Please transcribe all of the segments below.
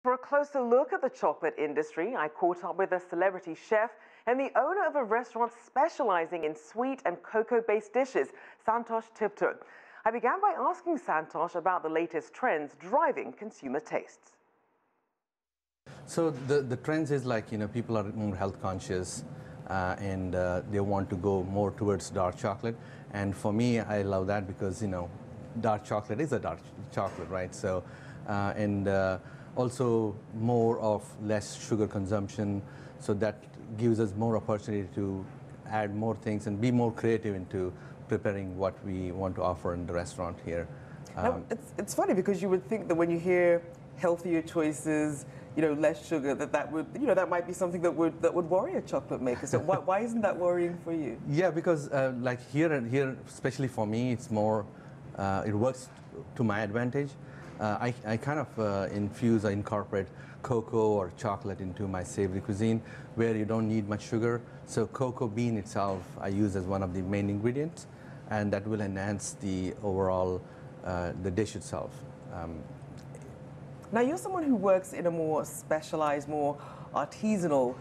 For a closer look at the chocolate industry, I caught up with a celebrity chef and the owner of a restaurant specializing in sweet and cocoa-based dishes, Santosh Tiptur. I began by asking Santosh about the latest trends driving consumer tastes. So the trends is like, people are more health conscious and they want to go more towards dark chocolate. And for me, I love that because, dark chocolate is a dark chocolate, right? So, also more of less sugar consumption. So that gives us more opportunity to add more things and be more creative into preparing what we want to offer in the restaurant here. Now, it's funny because you would think that when you hear healthier choices, less sugar, that would, that might be something that would worry a chocolate maker. So why isn't that worrying for you? Yeah, because like here, especially for me, it's more, it works to my advantage. I kind of infuse or incorporate cocoa or chocolate into my savory cuisine where you don't need much sugar. So cocoa bean itself I use as one of the main ingredients, and that will enhance the overall, the dish itself. Now, you're someone who works in a more specialized, more artisanal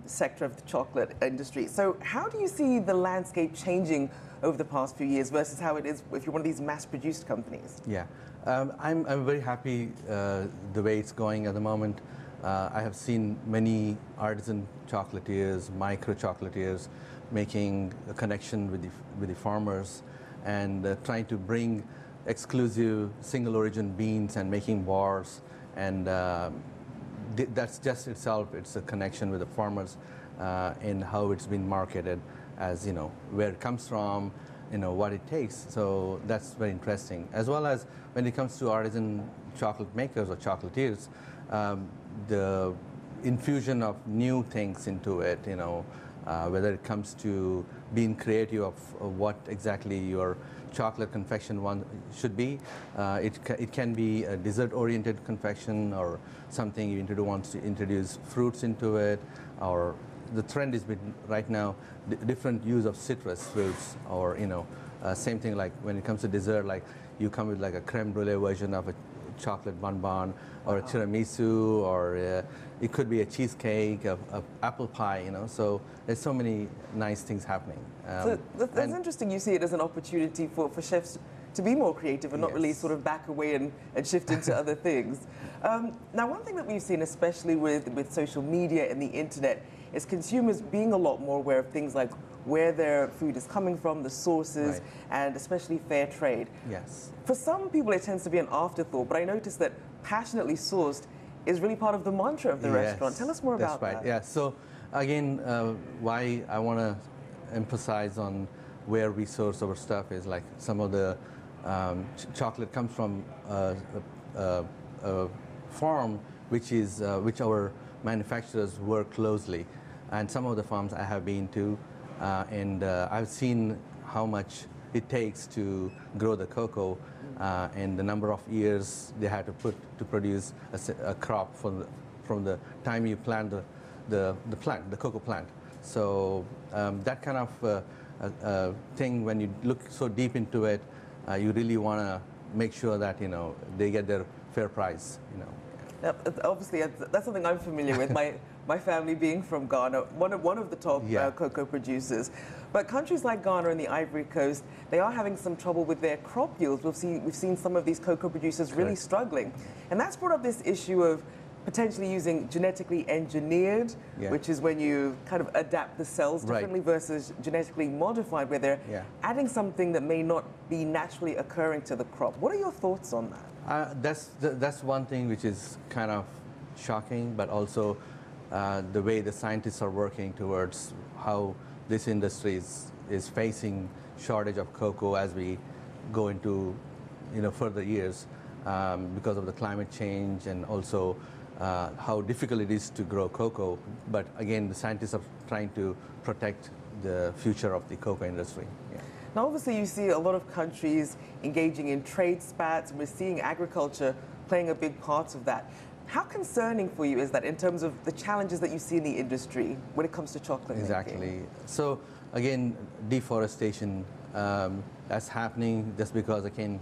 sector of the chocolate industry. So how do you see the landscape changing over the past few years versus how it is if you're one of these mass-produced companies? Yeah, I'm very happy the way it's going at the moment. I have seen many artisan chocolatiers, micro chocolatiers, making a connection with the farmers and trying to bring exclusive single origin beans and making bars, and that's just itself, it's a connection with the farmers and how it's been marketed as, where it comes from, what it takes. So that's very interesting. As well as when it comes to artisan chocolate makers or chocolatiers, the infusion of new things into it, whether it comes to being creative of what exactly your chocolate confection one should be. It can be a dessert-oriented confection or something you want to introduce fruits into it, or the trend is right now different use of citrus fruits, or same thing like when it comes to dessert, like you come with like a creme brulee version of a chocolate bonbon or a tiramisu, or it could be a cheesecake, of apple pie, so there's so many nice things happening. So that's interesting. You see it as an opportunity for chefs to be more creative and not really sort of back away and shift into other things. Now, one thing that we've seen, especially with social media and the internet, is consumers being a lot more aware of things like where their food is coming from, the sources, and especially fair trade. Yes. For some people, it tends to be an afterthought, but I noticed that passionately sourced is really part of the mantra of the restaurant. Tell us more about that. That's right. Yeah. So again, why I want to emphasize on where we source our stuff is like some of the chocolate comes from a farm which our manufacturers work closely, and some of the farms I have been to, and I've seen how much it takes to grow the cocoa and the number of years they had to put to produce a crop from the time you plant the cocoa plant. So that kind of thing, when you look so deep into it, you really want to make sure that they get their fair price. Obviously, that's something I'm familiar with. My family being from Ghana, one of the top cocoa producers. But countries like Ghana and the Ivory Coast, they are having some trouble with their crop yields. We've seen some of these cocoa producers really struggling, and that's brought up this issue of potentially using genetically engineered, which is when you kind of adapt the cells differently, versus genetically modified, where they're adding something that may not be naturally occurring to the crop. What are your thoughts on that? That's one thing which is kind of shocking, but also the way the scientists are working towards how this industry is facing shortage of cocoa as we go into further years because of the climate change, and also how difficult it is to grow cocoa. But again, the scientists are trying to protect the future of the cocoa industry. Now, obviously, you see a lot of countries engaging in trade spats, and we're seeing agriculture playing a big part of that. How concerning for you is that in terms of the challenges that you see in the industry when it comes to chocolate Exactly. making? So again, deforestation, that's happening just because, again,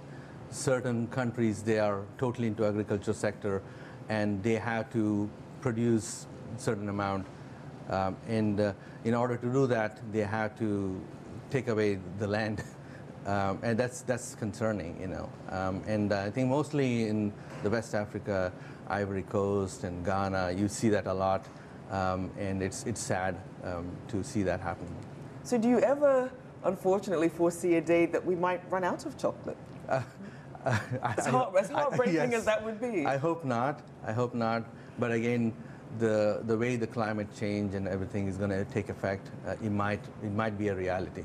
certain countries, they are totally into agriculture sector, and they have to produce a certain amount. In order to do that, they have to take away the land, and that's concerning, you know. And I think mostly in the West Africa, Ivory Coast and Ghana, you see that a lot, and it's sad to see that happen. So do you ever, unfortunately, foresee a day that we might run out of chocolate? As heartbreaking as that would be. I hope not. I hope not. But again, the way the climate change and everything is going to take effect, it might be a reality.